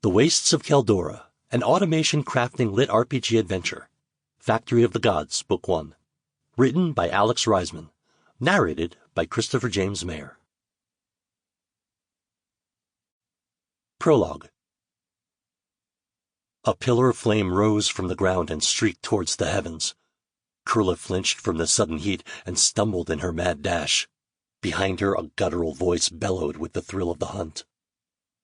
The Wastes of Keldora, an automation crafting LitRPG adventure. Factory of the Gods, Book 1. Written by Alex Raizman. Narrated by Christopher James Mayer. Prologue. A pillar of flame rose from the ground and streaked towards the heavens. Kurla flinched from the sudden heat and stumbled in her mad dash. Behind her, a guttural voice bellowed with the thrill of the hunt.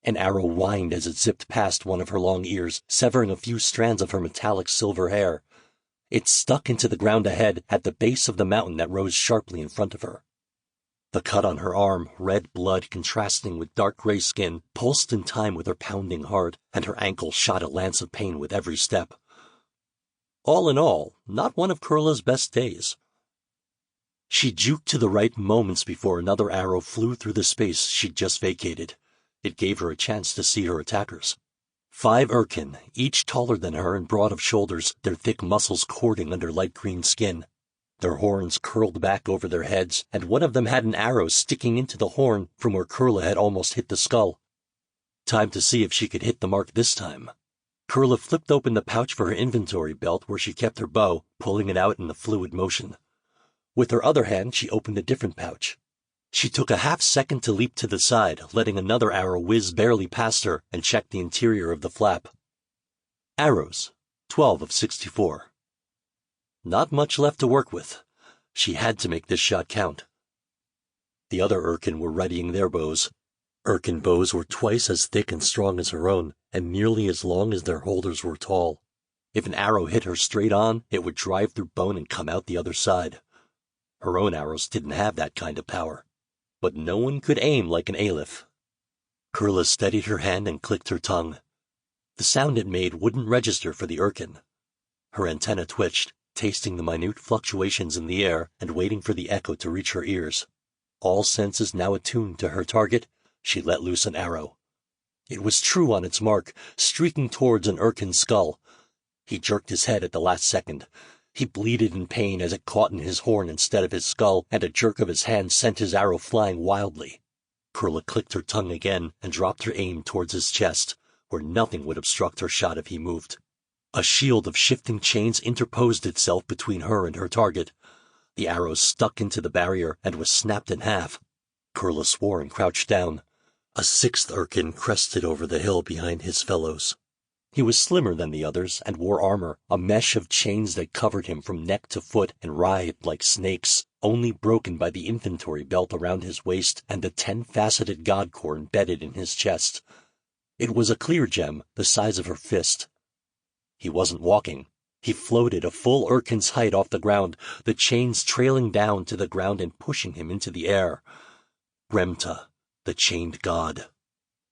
An arrow whined as it zipped past one of her long ears, severing a few strands of her metallic silver hair. It stuck into the ground ahead at the base of the mountain that rose sharply in front of her. The cut on her arm, red blood contrasting with dark gray skin, pulsed in time with her pounding heart, and her ankle shot a lance of pain with every step. All in all, not one of Kurla's best days. She juked to the right moments before another arrow flew through the space she'd just vacated. It gave her a chance to see her attackers. 5 Urkin, each taller than her and broad of shoulders, their thick muscles cording under light green skin. Their horns curled back over their heads, and one of them had an arrow sticking into the horn from where Kurla had almost hit the skull. Time to see if she could hit the mark this time. Kurla flipped open the pouch for her inventory belt where she kept her bow, pulling it out in a fluid motion. With her other hand, she opened a different pouch. She took a half-second to leap to the side, letting another arrow whiz barely past her, and checked the interior of the flap. Arrows, 12 of 64. Not much left to work with. She had to make this shot count. The other Urkin were readying their bows. Urkin bows were twice as thick and strong as her own, and nearly as long as their holders were tall. If an arrow hit her straight on, it would drive through bone and come out the other side. Her own arrows didn't have that kind of power. But no one could aim like an Aleph. Kurla steadied her hand and clicked her tongue. The sound it made wouldn't register for the Urkin. Her antenna twitched, tasting the minute fluctuations in the air and waiting for the echo to reach her ears. All senses now attuned to her target, she let loose an arrow. It was true on its mark, streaking towards an Urkin's skull. He jerked his head at the last second. He bleated in pain as it caught in his horn instead of his skull, and a jerk of his hand sent his arrow flying wildly. Kurla clicked her tongue again and dropped her aim towards his chest, where nothing would obstruct her shot if he moved. A shield of shifting chains interposed itself between her and her target. The arrow stuck into the barrier and was snapped in half. Kurla swore and crouched down. A 6th Urkin crested over the hill behind his fellows. He was slimmer than the others and wore armor, a mesh of chains that covered him from neck to foot and writhed like snakes, only broken by the inventory belt around his waist and the 10-faceted Godcore embedded in his chest. It was a clear gem, the size of her fist. He wasn't walking. He floated a full Urkin's height off the ground, the chains trailing down to the ground and pushing him into the air. Gremta, the chained god.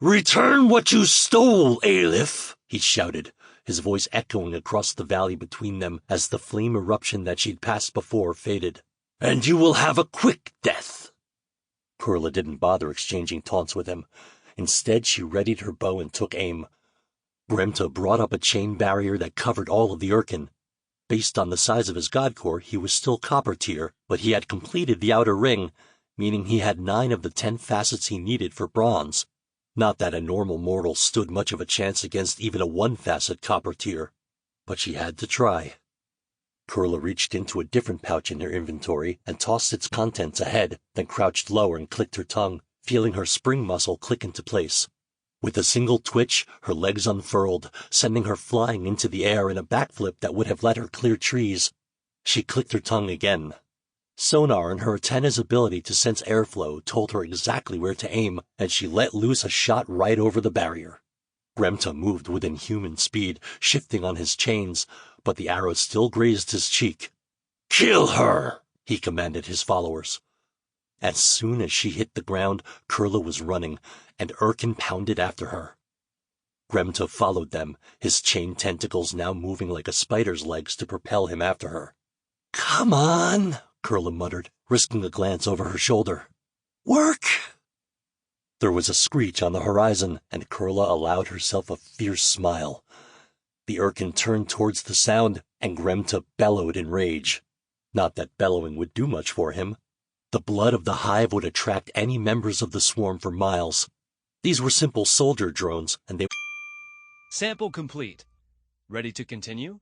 "Return what you stole, Aleph!" he shouted, his voice echoing across the valley between them as the flame eruption that she'd passed before faded. "And you will have a quick death." Kurla didn't bother exchanging taunts with him. Instead, she readied her bow and took aim. Gremta brought up a chain barrier that covered all of the Urkin. Based on the size of his Godcore, he was still copper tier, but he had completed the outer ring, meaning he had 9 of the 10 facets he needed for bronze. Not that a normal mortal stood much of a chance against even a 1-facet copper tier, but she had to try. Kurla reached into a different pouch in her inventory and tossed its contents ahead, then crouched lower and clicked her tongue, feeling her spring muscle click into place. With a single twitch, her legs unfurled, sending her flying into the air in a backflip that would have let her clear trees. She clicked her tongue again. Sonar and her antenna's ability to sense airflow told her exactly where to aim, and she let loose a shot right over the barrier. Gremta moved with inhuman speed, shifting on his chains, but the arrow still grazed his cheek. "Kill her!" he commanded his followers. As soon as she hit the ground, Kurla was running, and Urkin pounded after her. Gremta followed them, his chain tentacles now moving like a spider's legs to propel him after her. "Come on!" Kurla muttered, risking a glance over her shoulder. "Work!" There was a screech on the horizon, and Kurla allowed herself a fierce smile. The Urkin turned towards the sound, and Gremta bellowed in rage. Not that bellowing would do much for him. The blood of the hive would attract any members of the swarm for miles. These were simple soldier drones, and they Sample complete. Ready to continue?